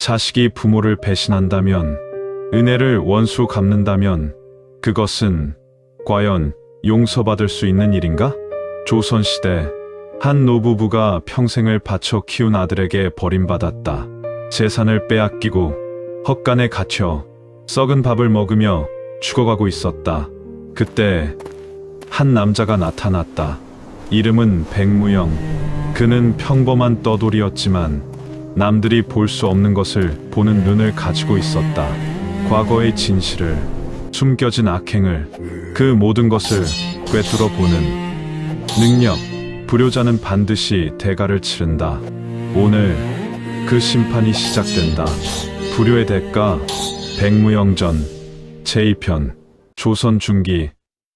자식이 부모를 배신한다면, 은혜를 원수 갚는다면 그것은 과연 용서받을 수 있는 일인가? 조선시대 한 노부부가 평생을 바쳐 키운 아들에게 버림받았다. 재산을 빼앗기고 헛간에 갇혀 썩은 밥을 먹으며 죽어가고 있었다. 그때 한 남자가 나타났다. 이름은 백무영. 그는 평범한 떠돌이였지만 남들이 볼 수 없는 것을 보는 눈을 가지고 있었다. 과거의 진실을, 숨겨진 악행을, 그 모든 것을 꿰뚫어 보는 능력. 불효자는 반드시 대가를 치른다. 오늘 그 심판이 시작된다. 불효의 대가, 백무영전 제2편. 조선 중기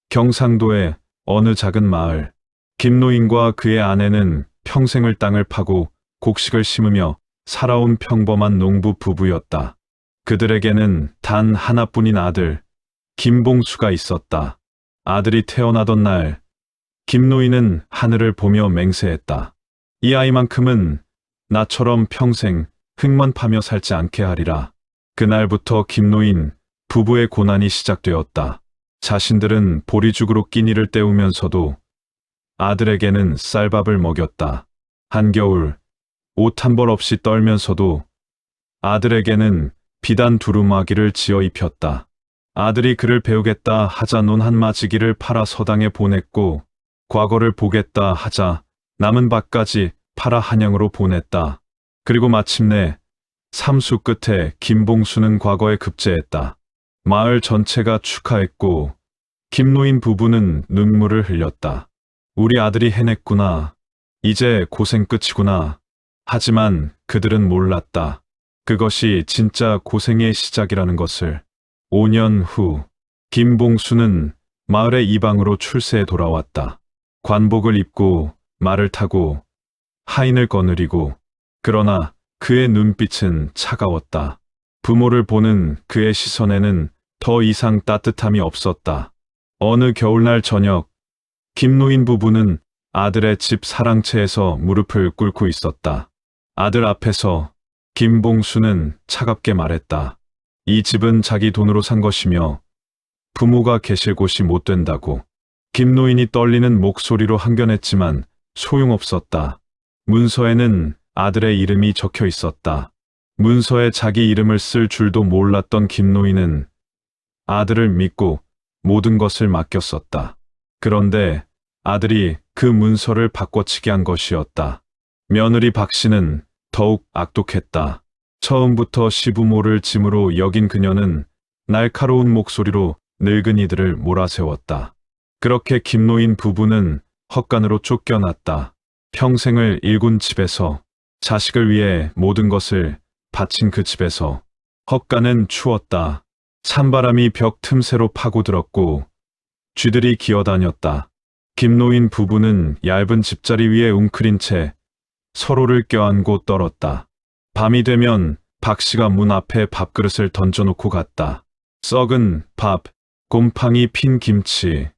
경상도의 어느 작은 마을. 김노인과 그의 아내는 평생을 땅을 파고 곡식을 심으며 살아온 평범한 농부 부부였다. 그들에게는 단 하나뿐인 아들, 김봉수가 있었다. 아들이 태어나던 날, 김노인은 하늘을 보며 맹세했다. 이 아이만큼은 나처럼 평생 흙만 파며 살지 않게 하리라. 그날부터 김노인 부부의 고난이 시작되었다. 자신들은 보리죽으로 끼니를 때우면서도 아들에게는 쌀밥을 먹였다. 한겨울 옷 한 벌 없이 떨면서도 아들에게는 비단 두루마기를 지어 입혔다. 아들이 글을 배우겠다 하자 논 한 마지기를 팔아 서당에 보냈고, 과거를 보겠다 하자 남은 밭까지 팔아 한양으로 보냈다. 그리고 마침내 삼수 끝에 김봉수는 과거에 급제했다. 마을 전체가 축하했고 김노인 부부는 눈물을 흘렸다. 우리 아들이 해냈구나. 이제 고생 끝이구나. 하지만 그들은 몰랐다. 그것이 진짜 고생의 시작이라는 것을. 5년 후 김봉수는 마을의 이방으로 출세해 돌아왔다. 관복을 입고 말을 타고 하인을 거느리고, 그러나 그의 눈빛은 차가웠다. 부모를 보는 그의 시선에는 더 이상 따뜻함이 없었다. 어느 겨울날 저녁, 김노인 부부는 아들의 집 사랑채에서 무릎을 꿇고 있었다. 아들 앞에서 김봉수는 차갑게 말했다. 이 집은 자기 돈으로 산 것이며 부모가 계실 곳이 못 된다고. 김노인이 떨리는 목소리로 항변했지만 소용없었다. 문서에는 아들의 이름이 적혀 있었다. 문서에 자기 이름을 쓸 줄도 몰랐던 김노인은 아들을 믿고 모든 것을 맡겼었다. 그런데 아들이 그 문서를 바꿔치기 한 것이었다. 며느리 박씨는 더욱 악독했다. 처음부터 시부모를 짐으로 여긴 그녀는 날카로운 목소리로 늙은이들을 몰아세웠다. 그렇게 김노인 부부는 헛간으로 쫓겨났다. 평생을 일군 집에서, 자식을 위해 모든 것을 바친 그 집에서. 헛간은 추웠다. 찬바람이 벽 틈새로 파고들었고 쥐들이 기어다녔다. 김노인 부부는 얇은 집자리 위에 웅크린 채 서로를 껴안고 떨었다. 밤이 되면 박씨가 문 앞에 밥그릇을 던져놓고 갔다. 썩은 밥, 곰팡이 핀 김치,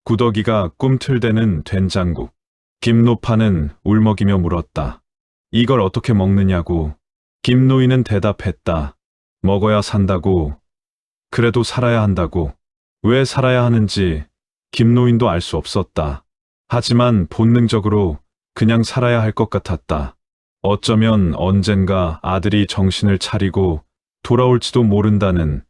구더기가 꿈틀대는 된장국. 김노파는 울먹이며 물었다. 이걸 어떻게 먹느냐고. 김노인은 대답했다. 먹어야 산다고. 그래도 살아야 한다고. 왜 살아야 하는지 김노인도 알 수 없었다. 하지만 본능적으로 그냥 살아야 할 것 같았다. 어쩌면 언젠가 아들이 정신을 차리고 돌아올지도 모른다는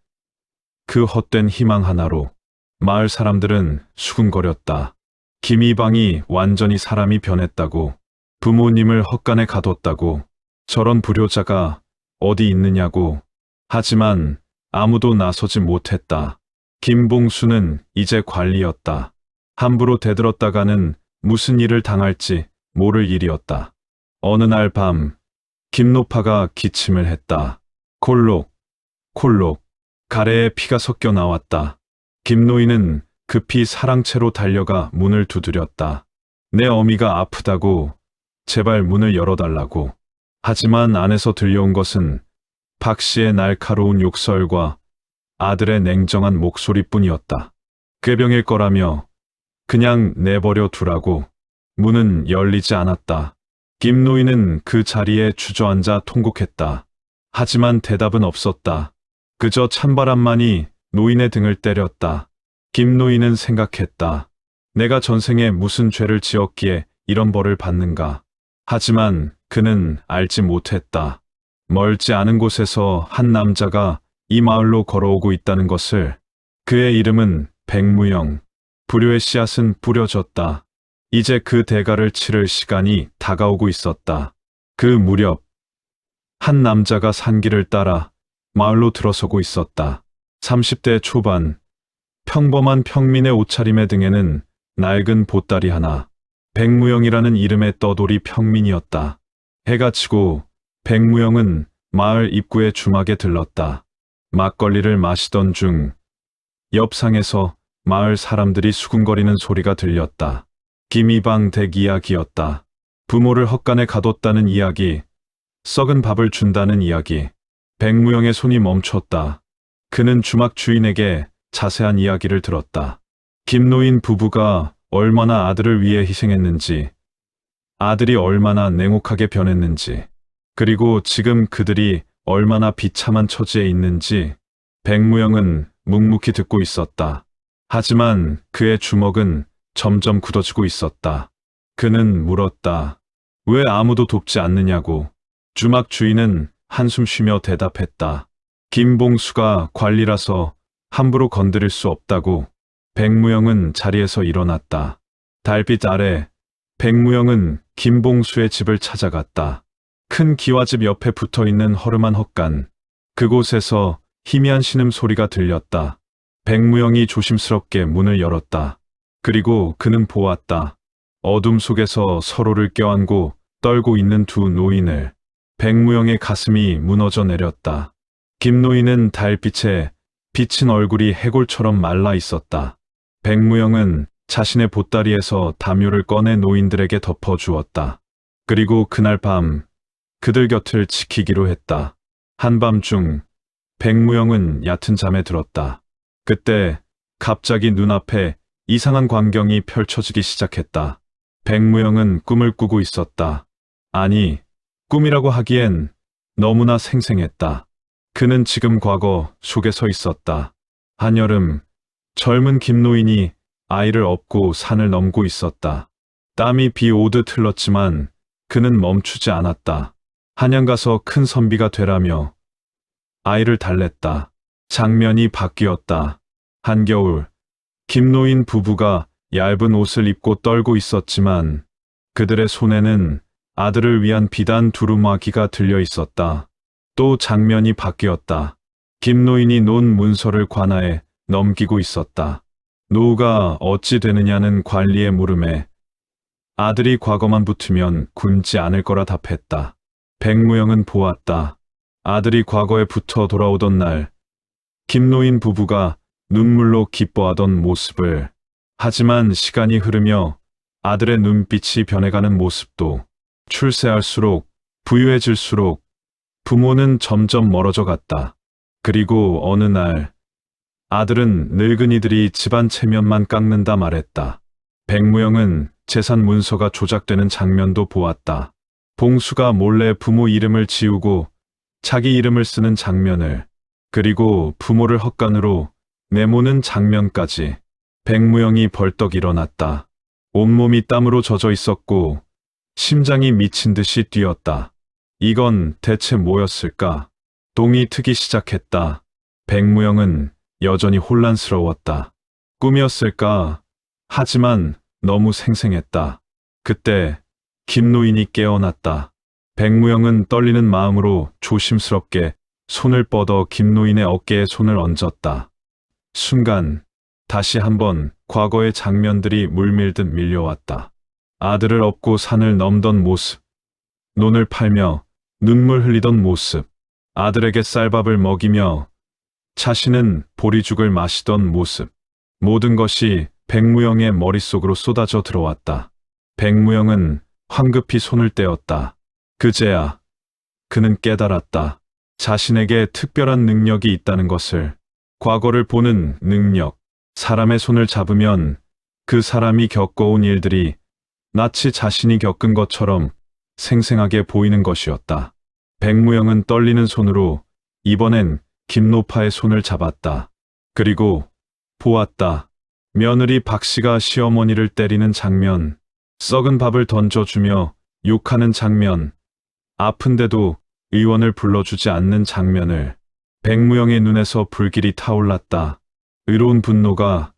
그 헛된 희망 하나로. 마을 사람들은 수군거렸다. 김이방이 완전히 사람이 변했다고. 부모님을 헛간에 가뒀다고. 저런 불효자가 어디 있느냐고. 하지만 아무도 나서지 못했다. 김봉수는 이제 관리였다. 함부로 대들었다가는 무슨 일을 당할지 모를 일이었다. 어느 날 밤, 김노파가 기침을 했다. 콜록, 콜록. 가래에 피가 섞여 나왔다. 김노인은 급히 사랑채로 달려가 문을 두드렸다. 내 어미가 아프다고, 제발 문을 열어달라고. 하지만 안에서 들려온 것은 박씨의 날카로운 욕설과 아들의 냉정한 목소리뿐이었다. 꾀병일 거라며 그냥 내버려 두라고. 문은 열리지 않았다. 김노인은 그 자리에 주저앉아 통곡했다. 하지만 대답은 없었다. 그저 찬바람만이 노인의 등을 때렸다. 김노인은 생각했다. 내가 전생에 무슨 죄를 지었기에 이런 벌을 받는가. 하지만 그는 알지 못했다. 멀지 않은 곳에서 한 남자가 이 마을로 걸어오고 있다는 것을. 그의 이름은 백무영. 불효의 씨앗은 뿌려졌다. 이제 그 대가를 치를 시간이 다가오고 있었다. 그 무렵 한 남자가 산길을 따라 마을로 들어서고 있었다. 30대 초반, 평범한 평민의 옷차림의 등에는 낡은 보따리 하나. 백무영이라는 이름의 떠돌이 평민이었다. 해가 지고 백무영은 마을 입구의 주막에 들렀다. 막걸리를 마시던 중 옆상에서 마을 사람들이 수군거리는 소리가 들렸다. 김이방 댁 이야기였다. 부모를 헛간에 가뒀다는 이야기, 썩은 밥을 준다는 이야기. 백무영의 손이 멈췄다. 그는 주막 주인에게 자세한 이야기를 들었다. 김노인 부부가 얼마나 아들을 위해 희생했는지, 아들이 얼마나 냉혹하게 변했는지, 그리고 지금 그들이 얼마나 비참한 처지에 있는지. 백무영은 묵묵히 듣고 있었다. 하지만 그의 주먹은 점점 굳어지고 있었다. 그는 물었다. 왜 아무도 돕지 않느냐고. 주막 주인은 한숨 쉬며 대답했다. 김봉수가 관리라서 함부로 건드릴 수 없다고. 백무영은 자리에서 일어났다. 달빛 아래 백무영은 김봉수의 집을 찾아갔다. 큰 기와집 옆에 붙어있는 허름한 헛간. 그곳에서 희미한 신음소리가 들렸다. 백무영이 조심스럽게 문을 열었다. 그리고 그는 보았다. 어둠 속에서 서로를 껴안고 떨고 있는 두 노인을. 백무영의 가슴이 무너져 내렸다. 김노인은 달빛에 비친 얼굴이 해골처럼 말라 있었다. 백무영은 자신의 보따리에서 담요를 꺼내 노인들에게 덮어주었다. 그리고 그날 밤 그들 곁을 지키기로 했다. 한밤중 백무영은 얕은 잠에 들었다. 그때 갑자기 눈앞에 이상한 광경이 펼쳐지기 시작했다. 백무영은 꿈을 꾸고 있었다. 아니, 꿈이라고 하기엔 너무나 생생했다. 그는 지금 과거 속에 서 있었다. 한여름, 젊은 김노인이 아이를 업고 산을 넘고 있었다. 땀이 비 오듯 흘렀지만 그는 멈추지 않았다. 한양 가서 큰 선비가 되라며 아이를 달랬다. 장면이 바뀌었다. 한겨울, 김노인 부부가 얇은 옷을 입고 떨고 있었지만 그들의 손에는 아들을 위한 비단 두루마기가 들려 있었다. 또 장면이 바뀌었다. 김노인이 논 문서를 관아에 넘기고 있었다. 노후가 어찌 되느냐는 관리의 물음에 아들이 과거만 붙으면 굶지 않을 거라 답했다. 백무영은 보았다. 아들이 과거에 붙어 돌아오던 날 김노인 부부가 눈물로 기뻐하던 모습을. 하지만 시간이 흐르며 아들의 눈빛이 변해가는 모습도. 출세할수록 부유해질수록 부모는 점점 멀어져 갔다. 그리고 어느 날 아들은 늙은이들이 집안 체면만 깎는다 말했다. 백무영은 재산 문서가 조작되는 장면도 보았다. 봉수가 몰래 부모 이름을 지우고 자기 이름을 쓰는 장면을, 그리고 부모를 헛간으로 내모는 장면까지. 백무영이 벌떡 일어났다. 온몸이 땀으로 젖어 있었고 심장이 미친 듯이 뛰었다. 이건 대체 뭐였을까? 동이 트기 시작했다. 백무영은 여전히 혼란스러웠다. 꿈이었을까? 하지만 너무 생생했다. 그때 김노인이 깨어났다. 백무영은 떨리는 마음으로 조심스럽게 손을 뻗어 김노인의 어깨에 손을 얹었다. 순간 다시 한번 과거의 장면들이 물밀듯 밀려왔다. 아들을 업고 산을 넘던 모습, 논을 팔며 눈물 흘리던 모습, 아들에게 쌀밥을 먹이며 자신은 보리죽을 마시던 모습. 모든 것이 백무영의 머릿속으로 쏟아져 들어왔다. 백무영은 황급히 손을 떼었다. 그제야 그는 깨달았다. 자신에게 특별한 능력이 있다는 것을. 과거를 보는 능력. 사람의 손을 잡으면 그 사람이 겪어온 일들이 마치 자신이 겪은 것처럼 생생하게 보이는 것이었다. 백무영은 떨리는 손으로 이번엔 김노파의 손을 잡았다. 그리고 보았다. 며느리 박씨가 시어머니를 때리는 장면, 썩은 밥을 던져주며 욕하는 장면, 아픈데도 의원을 불러주지 않는 장면을. 백무영의 눈에서 불길이 타올랐다. 의로운 분노가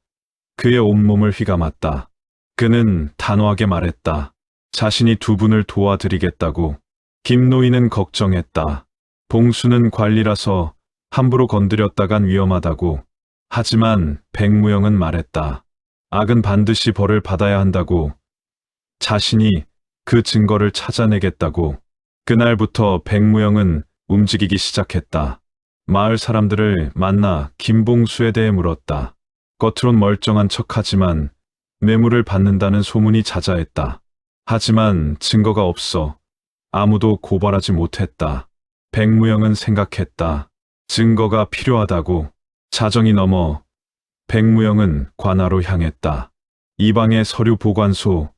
그의 온몸을 휘감았다. 그는 단호하게 말했다. 자신이 두 분을 도와드리겠다고. 김노인은 걱정했다. 봉수는 관리라서 함부로 건드렸다간 위험하다고. 하지만 백무영은 말했다. 악은 반드시 벌을 받아야 한다고. 자신이 그 증거를 찾아내겠다고. 그날부터 백무영은 움직이기 시작했다. 마을 사람들을 만나 김봉수에 대해 물었다. 겉으론 멀쩡한 척하지만 뇌물을 받는다는 소문이 자자했다. 하지만 증거가 없어 아무도 고발하지 못했다. 백무영은 생각했다. 증거가 필요하다고. 자정이 넘어 백무영은 관아로 향했다. 이방의 서류 보관소.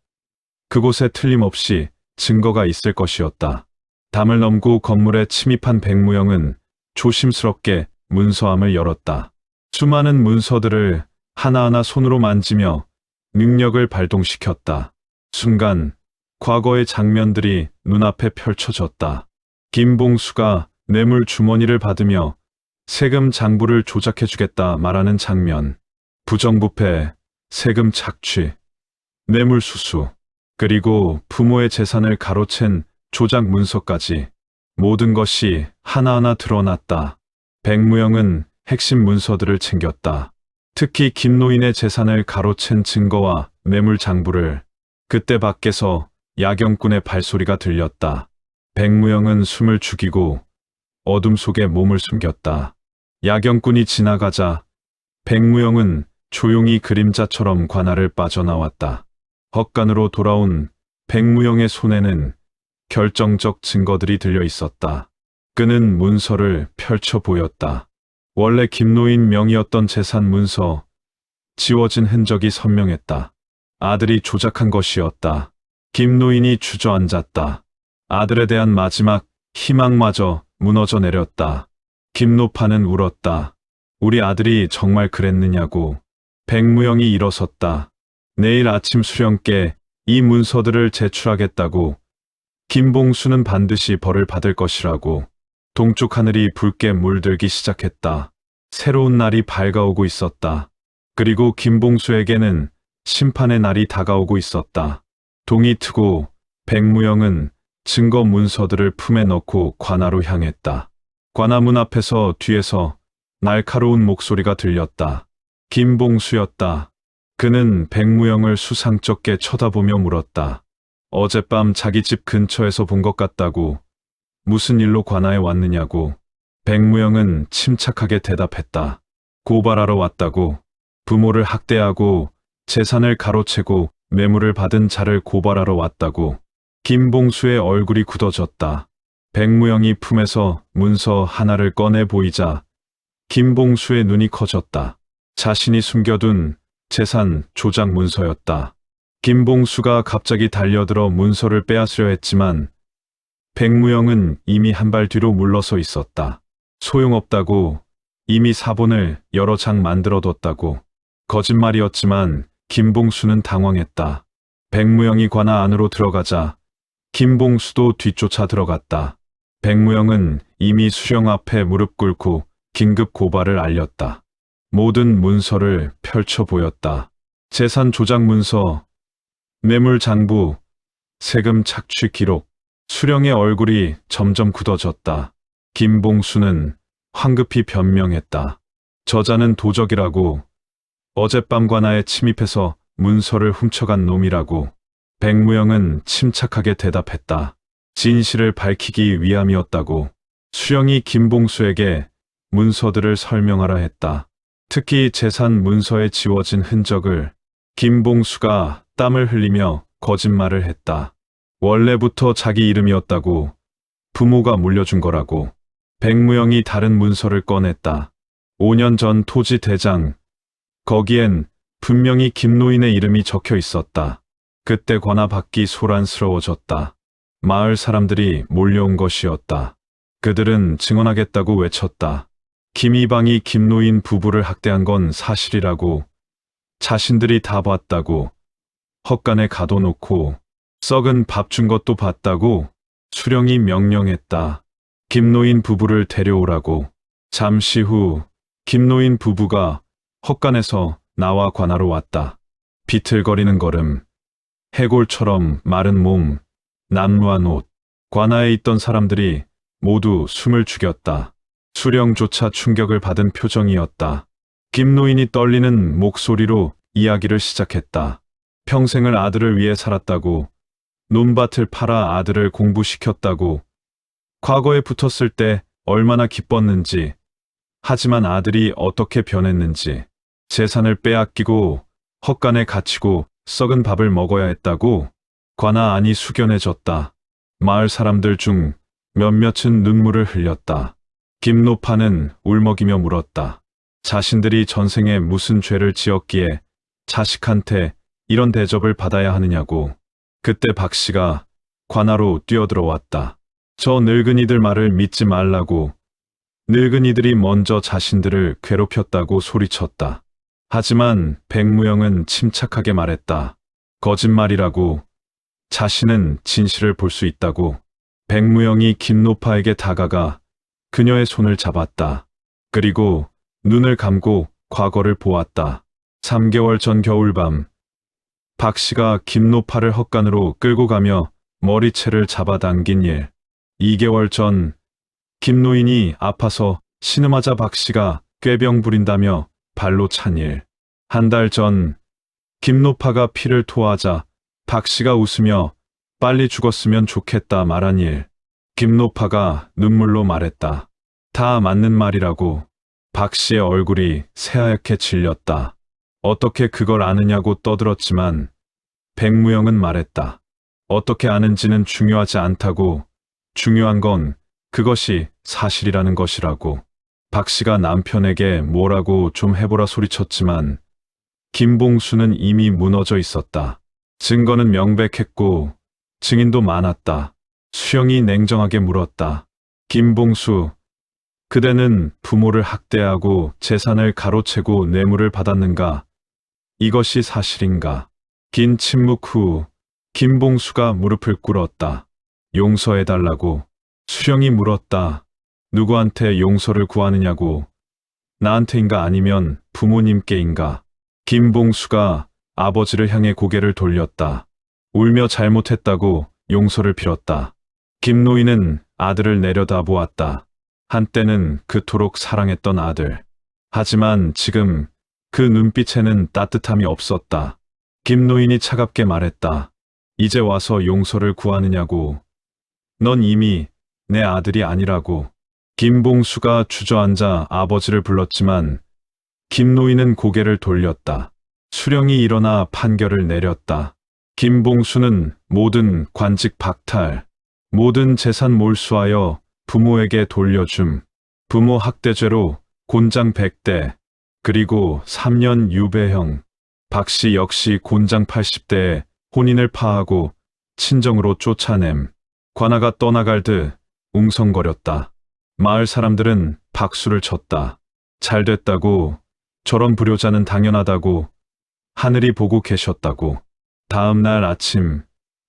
그곳에 틀림없이 증거가 있을 것이었다. 담을 넘고 건물에 침입한 백무영은 조심스럽게 문서함을 열었다. 수많은 문서들을 하나하나 손으로 만지며 능력을 발동시켰다. 순간 과거의 장면들이 눈앞에 펼쳐졌다. 김봉수가 뇌물 주머니를 받으며 세금 장부를 조작해주겠다 말하는 장면, 부정부패, 세금 착취, 뇌물 수수, 그리고 부모의 재산을 가로챈 조작 문서까지 모든 것이 하나하나 드러났다. 백무영은 핵심 문서들을 챙겼다. 특히 김노인의 재산을 가로챈 증거와 뇌물 장부를. 그때 밖에서 야경꾼의 발소리가 들렸다. 백무영은 숨을 죽이고 어둠 속에 몸을 숨겼다. 야경꾼이 지나가자 백무영은 조용히 그림자처럼 관아를 빠져나왔다. 헛간으로 돌아온 백무영의 손에는 결정적 증거들이 들려 있었다. 그는 문서를 펼쳐 보였다. 원래 김노인 명의였던 재산 문서, 지워진 흔적이 선명했다. 아들이 조작한 것이었다. 김노인이 주저앉았다. 아들에 대한 마지막 희망마저 무너져 내렸다. 김노파는 울었다. 우리 아들이 정말 그랬느냐고. 백무영이 일어섰다. 내일 아침 수령께 이 문서들을 제출하겠다고. 김봉수는 반드시 벌을 받을 것이라고. 동쪽 하늘이 붉게 물들기 시작했다. 새로운 날이 밝아오고 있었다. 그리고 김봉수에게는 심판의 날이 다가오고 있었다. 동이 트고 백무영은 증거 문서들을 품에 넣고 관아로 향했다. 관아 문 앞에서 뒤에서 날카로운 목소리가 들렸다. 김봉수였다. 그는 백무영을 수상쩍게 쳐다보며 물었다. 어젯밤 자기 집 근처에서 본 것 같다고. 무슨 일로 관아에 왔느냐고. 백무영은 침착하게 대답했다. 고발하러 왔다고. 부모를 학대하고 재산을 가로채고 뇌물을 받은 자를 고발하러 왔다고. 김봉수의 얼굴이 굳어졌다. 백무영이 품에서 문서 하나를 꺼내 보이자 김봉수의 눈이 커졌다. 자신이 숨겨둔 재산 조작 문서였다. 김봉수가 갑자기 달려들어 문서를 빼앗으려 했지만 백무영은 이미 한 발 뒤로 물러서 있었다. 소용없다고. 이미 사본을 여러 장 만들어뒀다고. 거짓말이었지만 김봉수는 당황했다. 백무영이 관아 안으로 들어가자 김봉수도 뒤쫓아 들어갔다. 백무영은 이미 수령 앞에 무릎 꿇고 긴급 고발을 알렸다. 모든 문서를 펼쳐 보였다. 재산 조작 문서, 뇌물 장부, 세금 착취 기록. 수령의 얼굴이 점점 굳어졌다. 김봉수는 황급히 변명했다. 저자는 도적이라고. 어젯밤 관아에 침입해서 문서를 훔쳐간 놈이라고. 백무영은 침착하게 대답했다. 진실을 밝히기 위함이었다고. 수령이 김봉수에게 문서들을 설명하라 했다. 특히 재산 문서에 지워진 흔적을. 김봉수가 땀을 흘리며 거짓말을 했다. 원래부터 자기 이름이었다고. 부모가 물려준 거라고. 백무영이 다른 문서를 꺼냈다. 5년 전 토지 대장. 거기엔 분명히 김노인의 이름이 적혀 있었다. 그때 관아 받기 소란스러워졌다. 마을 사람들이 몰려온 것이었다. 그들은 증언하겠다고 외쳤다. 김이방이 김노인 부부를 학대한 건 사실이라고, 자신들이 다 봤다고, 헛간에 가둬놓고 썩은 밥 준 것도 봤다고 수령이 명령했다. 김노인 부부를 데려오라고. 잠시 후 김노인 부부가 헛간에서 나와 관하로 왔다. 비틀거리는 걸음, 해골처럼 마른 몸, 남루한 옷. 관아에 있던 사람들이 모두 숨을 죽였다. 수령조차 충격을 받은 표정이었다. 김노인이 떨리는 목소리로 이야기를 시작했다. 평생을 아들을 위해 살았다고, 논밭을 팔아 아들을 공부시켰다고, 과거에 붙었을 때 얼마나 기뻤는지, 하지만 아들이 어떻게 변했는지, 재산을 빼앗기고 헛간에 갇히고 썩은 밥을 먹어야 했다고. 관아 안이 숙연해졌다. 마을 사람들 중 몇몇은 눈물을 흘렸다. 김노파는 울먹이며 물었다. 자신들이 전생에 무슨 죄를 지었기에 자식한테 이런 대접을 받아야 하느냐고. 그때 박씨가 관아로 뛰어들어왔다. 저 늙은이들 말을 믿지 말라고. 늙은이들이 먼저 자신들을 괴롭혔다고 소리쳤다. 하지만 백무영은 침착하게 말했다. 거짓말이라고. 자신은 진실을 볼 수 있다고. 백무영이 김노파에게 다가가 그녀의 손을 잡았다. 그리고 눈을 감고 과거를 보았다. 3개월 전 겨울밤, 박씨가 김노파를 헛간으로 끌고 가며 머리채를 잡아당긴 일. 2개월 전, 김노인이 아파서 신음하자 박씨가 꾀병 부린다며 발로 찬 일. 1달 전, 김노파가 피를 토하자 박씨가 웃으며 빨리 죽었으면 좋겠다 말한 일. 김노파가 눈물로 말했다. 다 맞는 말이라고. 박씨의 얼굴이 새하얗게 질렸다. 어떻게 그걸 아느냐고 떠들었지만 백무영은 말했다. 어떻게 아는지는 중요하지 않다고. 중요한 건 그것이 사실이라는 것이라고. 박씨가 남편에게 뭐라고 좀 해보라 소리쳤지만 김봉수는 이미 무너져 있었다. 증거는 명백했고 증인도 많았다. 수영이 냉정하게 물었다. 김봉수, 그대는 부모를 학대하고 재산을 가로채고 뇌물을 받았는가? 이것이 사실인가? 긴 침묵 후 김봉수가 무릎을 꿇었다. 용서해달라고. 수령이 물었다. 누구한테 용서를 구하느냐고. 나한테인가 아니면 부모님께인가? 김봉수가 아버지를 향해 고개를 돌렸다. 울며 잘못했다고 용서를 빌었다. 김노인은 아들을 내려다보았다. 한때는 그토록 사랑했던 아들. 하지만 지금 그 눈빛에는 따뜻함이 없었다. 김노인이 차갑게 말했다. 이제 와서 용서를 구하느냐고. 넌 이미 내 아들이 아니라고. 김봉수가 주저앉아 아버지를 불렀지만 김노인은 고개를 돌렸다. 수령이 일어나 판결을 내렸다. 김봉수는 모든 관직 박탈, 모든 재산 몰수하여 부모에게 돌려줌. 부모 학대죄로 곤장 100대, 그리고 3년 유배형. 박씨 역시 곤장 80대에 혼인을 파하고 친정으로 쫓아냄. 관아가 떠나갈 듯 웅성거렸다. 마을 사람들은 박수를 쳤다. 잘됐다고, 저런 불효자는 당연하다고, 하늘이 보고 계셨다고. 다음 날 아침,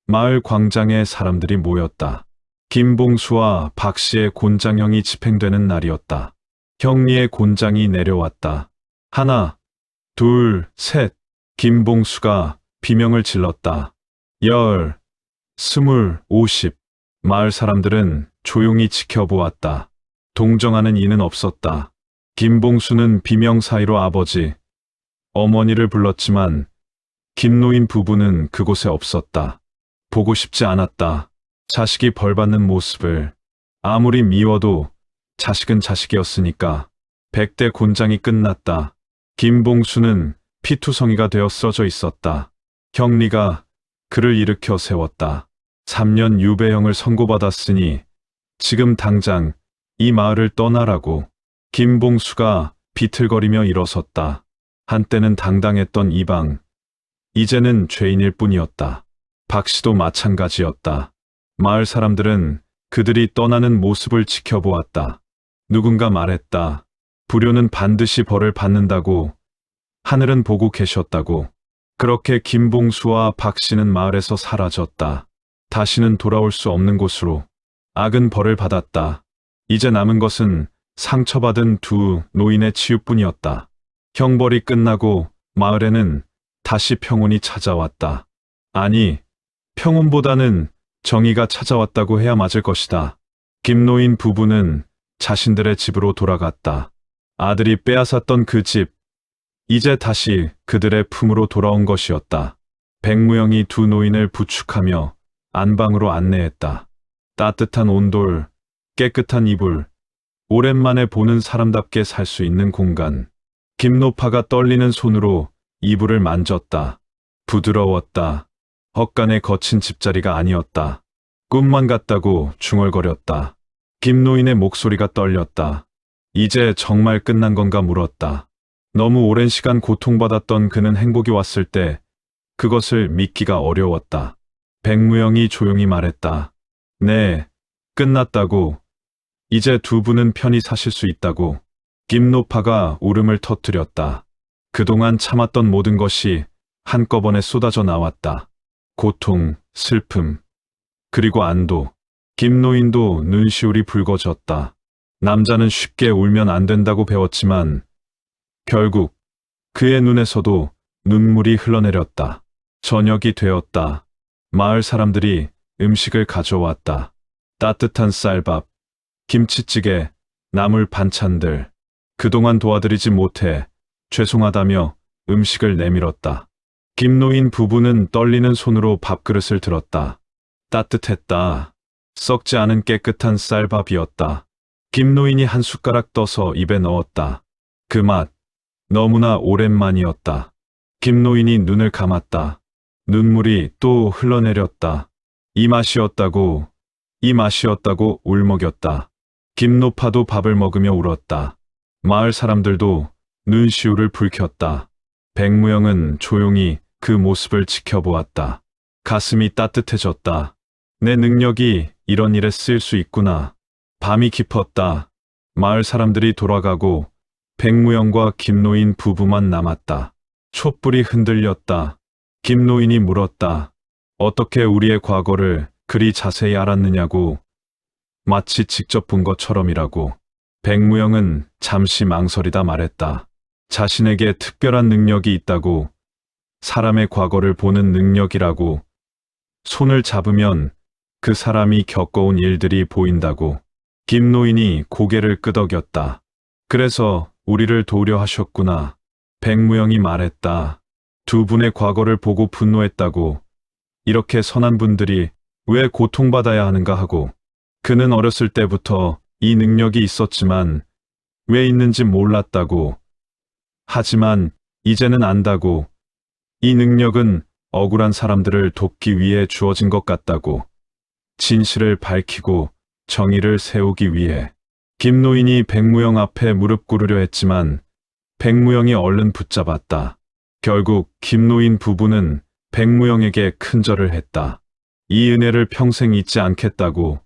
마을 광장에 사람들이 모였다. 김봉수와 박씨의 곤장형이 집행되는 날이었다. 형리의 곤장이 내려왔다. 하나, 둘, 셋. 김봉수가 비명을 질렀다. 10, 20, 50. 마을 사람들은 조용히 지켜보았다. 동정하는 이는 없었다. 김봉수는 비명 사이로 아버지, 어머니를 불렀지만 김노인 부부는 그곳에 없었다. 보고 싶지 않았다. 자식이 벌받는 모습을. 아무리 미워도 자식은 자식이었으니까. 100대 곤장이 끝났다. 김봉수는 피투성이가 되어 쓰러져 있었다. 형리가 그를 일으켜 세웠다. 3년 유배형을 선고받았으니 지금 당장 이 마을을 떠나라고. 김봉수가 비틀거리며 일어섰다. 한때는 당당했던 이방, 이제는 죄인일 뿐이었다. 박씨도 마찬가지였다. 마을 사람들은 그들이 떠나는 모습을 지켜보았다. 누군가 말했다. 불효는 반드시 벌을 받는다고, 하늘은 보고 계셨다고. 그렇게 김봉수와 박씨는 마을에서 사라졌다. 다시는 돌아올 수 없는 곳으로. 악은 벌을 받았다. 이제 남은 것은 상처받은 두 노인의 치유뿐이었다. 형벌이 끝나고 마을에는 다시 평온이 찾아왔다. 아니, 평온보다는 정의가 찾아왔다고 해야 맞을 것이다. 김노인 부부는 자신들의 집으로 돌아갔다. 아들이 빼앗았던 그 집, 이제 다시 그들의 품으로 돌아온 것이었다. 백무영이 두 노인을 부축하며 안방으로 안내했다. 따뜻한 온돌, 깨끗한 이불, 오랜만에 보는 사람답게 살 수 있는 공간. 김노파가 떨리는 손으로 이불을 만졌다. 부드러웠다. 헛간의 거친 집자리가 아니었다. 꿈만 같다고 중얼거렸다. 김노인의 목소리가 떨렸다. 이제 정말 끝난 건가 물었다. 너무 오랜 시간 고통받았던 그는 행복이 왔을 때 그것을 믿기가 어려웠다. 백무영이 조용히 말했다. 네, 끝났다고. 이제 두 분은 편히 사실 수 있다고. 김노파가 울음을 터뜨렸다. 그동안 참았던 모든 것이 한꺼번에 쏟아져 나왔다. 고통, 슬픔, 그리고 안도. 김노인도 눈시울이 붉어졌다. 남자는 쉽게 울면 안 된다고 배웠지만 결국 그의 눈에서도 눈물이 흘러내렸다. 저녁이 되었다. 마을 사람들이 음식을 가져왔다. 따뜻한 쌀밥, 김치찌개, 나물 반찬들. 그동안 도와드리지 못해 죄송하다며 음식을 내밀었다. 김노인 부부는 떨리는 손으로 밥그릇을 들었다. 따뜻했다. 썩지 않은 깨끗한 쌀밥이었다. 김노인이 한 숟가락 떠서 입에 넣었다. 그 맛, 너무나 오랜만이었다. 김노인이 눈을 감았다. 눈물이 또 흘러내렸다. 이 맛이었다고 울먹였다. 김노파도 밥을 먹으며 울었다. 마을 사람들도 눈시울을 붉혔다. 백무영은 조용히 그 모습을 지켜보았다. 가슴이 따뜻해졌다. 내 능력이 이런 일에 쓰일 수 있구나. 밤이 깊었다. 마을 사람들이 돌아가고 백무영과 김노인 부부만 남았다. 촛불이 흔들렸다. 김노인이 물었다. 어떻게 우리의 과거를 그리 자세히 알았느냐고. 마치 직접 본 것처럼이라고. 백무영은 잠시 망설이다 말했다. 자신에게 특별한 능력이 있다고. 사람의 과거를 보는 능력이라고. 손을 잡으면 그 사람이 겪어온 일들이 보인다고. 김노인이 고개를 끄덕였다. 그래서 우리를 도우려 하셨구나. 백무영이 말했다. 두 분의 과거를 보고 분노했다고. 이렇게 선한 분들이 왜 고통받아야 하는가 하고. 그는 어렸을 때부터 이 능력이 있었지만 왜 있는지 몰랐다고. 하지만 이제는 안다고. 이 능력은 억울한 사람들을 돕기 위해 주어진 것 같다고. 진실을 밝히고 정의를 세우기 위해. 김노인이 백무영 앞에 무릎 꿇으려 했지만 백무영이 얼른 붙잡았다. 결국 김노인 부부는 백무영에게 큰절을 했다. 이 은혜를 평생 잊지 않겠다고.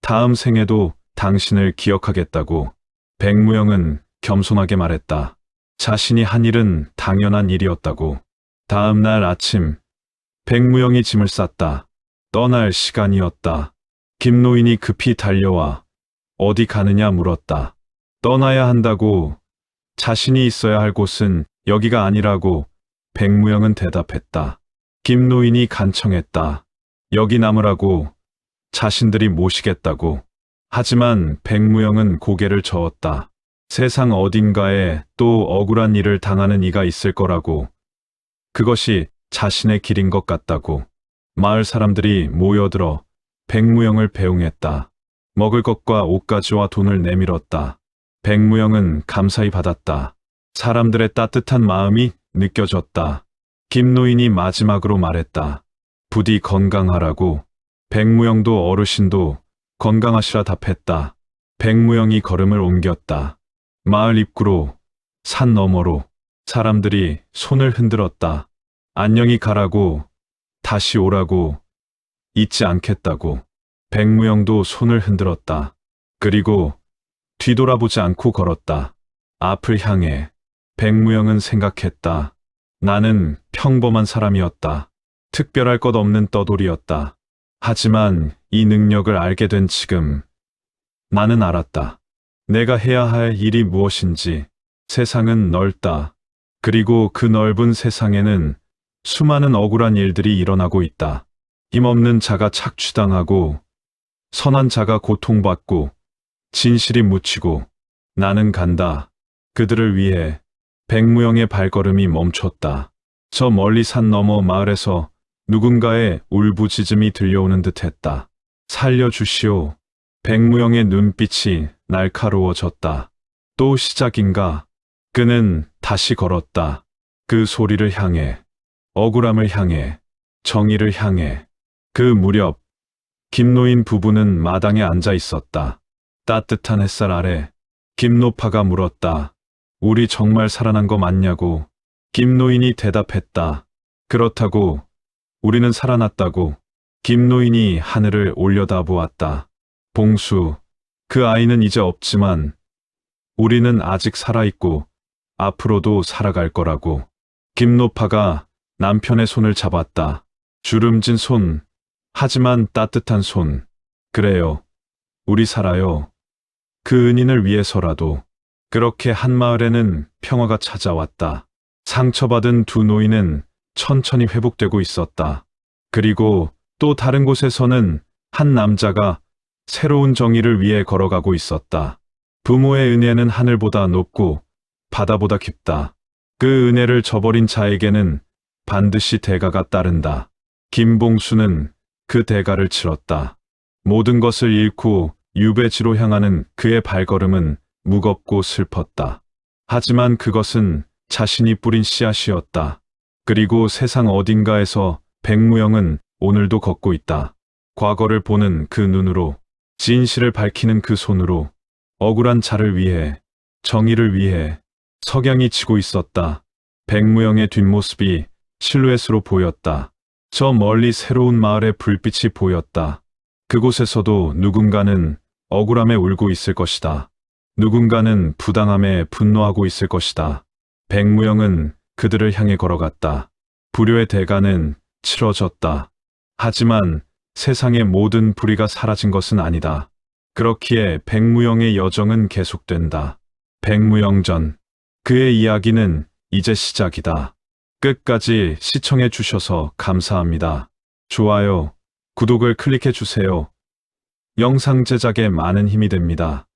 다음 생에도 당신을 기억하겠다고. 백무영은 겸손하게 말했다. 자신이 한 일은 당연한 일이었다고. 다음 날 아침, 백무영이 짐을 쌌다. 떠날 시간이었다. 김노인이 급히 달려와 어디 가느냐 물었다. 떠나야 한다고. 자신이 있어야 할 곳은 여기가 아니라고. 백무영은 대답했다. 김노인이 간청했다. 여기 남으라고. 자신들이 모시겠다고. 하지만 백무영은 고개를 저었다. 세상 어딘가에 또 억울한 일을 당하는 이가 있을 거라고. 그것이 자신의 길인 것 같다고. 마을 사람들이 모여들어 백무영을 배웅했다. 먹을 것과 옷가지와 돈을 내밀었다. 백무영은 감사히 받았다. 사람들의 따뜻한 마음이 느껴졌다. 김노인이 마지막으로 말했다. 부디 건강하라고. 백무영도 어르신도 건강하시라 답했다. 백무영이 걸음을 옮겼다. 마을 입구로, 산 너머로. 사람들이 손을 흔들었다. 안녕히 가라고, 다시 오라고, 잊지 않겠다고. 백무영도 손을 흔들었다. 그리고 뒤돌아보지 않고 걸었다. 앞을 향해. 백무영은 생각했다. 나는 평범한 사람이었다. 특별할 것 없는 떠돌이였다. 하지만 이 능력을 알게 된 지금 나는 알았다. 내가 해야 할 일이 무엇인지. 세상은 넓다. 그리고 그 넓은 세상에는 수많은 억울한 일들이 일어나고 있다. 힘없는 자가 착취당하고 선한 자가 고통받고 진실이 묻히고 나는 간다. 그들을 위해. 백무영의 발걸음이 멈췄다. 저 멀리 산 너머 마을에서 누군가의 울부짖음이 들려오는 듯했다. 살려주시오. 백무영의 눈빛이 날카로워졌다. 또 시작인가? 그는 다시 걸었다. 그 소리를 향해. 억울함을 향해. 정의를 향해. 그 무렵 김노인 부부는 마당에 앉아 있었다. 따뜻한 햇살 아래 김노파가 물었다. 우리 정말 살아난 거 맞냐고. 김노인이 대답했다. 그렇다고. 우리는 살아났다고. 김노인이 하늘을 올려다보았다. 봉수, 그 아이는 이제 없지만 우리는 아직 살아있고 앞으로도 살아갈 거라고. 김노파가 남편의 손을 잡았다. 주름진 손, 하지만 따뜻한 손. 그래요. 우리 살아요. 그 은인을 위해서라도. 그렇게 한 마을에는 평화가 찾아왔다. 상처받은 두 노인은 천천히 회복되고 있었다. 그리고 또 다른 곳에서는 한 남자가 새로운 정의를 위해 걸어가고 있었다. 부모의 은혜는 하늘보다 높고 바다보다 깊다. 그 은혜를 저버린 자에게는 반드시 대가가 따른다. 김봉수는 그 대가를 치렀다. 모든 것을 잃고 유배지로 향하는 그의 발걸음은 무겁고 슬펐다. 하지만 그것은 자신이 뿌린 씨앗이었다. 그리고 세상 어딘가에서 백무영은 오늘도 걷고 있다. 과거를 보는 그 눈으로, 진실을 밝히는 그 손으로, 억울한 자를 위해, 정의를 위해 석양이 지고 있었다. 백무영의 뒷모습이 실루엣으로 보였다. 저 멀리 새로운 마을의 불빛이 보였다. 그곳에서도 누군가는 억울함에 울고 있을 것이다. 누군가는 부당함에 분노하고 있을 것이다. 백무영은 그들을 향해 걸어갔다. 불효의 대가는 치러졌다. 하지만 세상의 모든 불의가 사라진 것은 아니다. 그렇기에 백무영의 여정은 계속된다. 백무영전. 그의 이야기는 이제 시작이다. 끝까지 시청해 주셔서 감사합니다. 좋아요, 구독을 클릭해 주세요. 영상 제작에 많은 힘이 됩니다.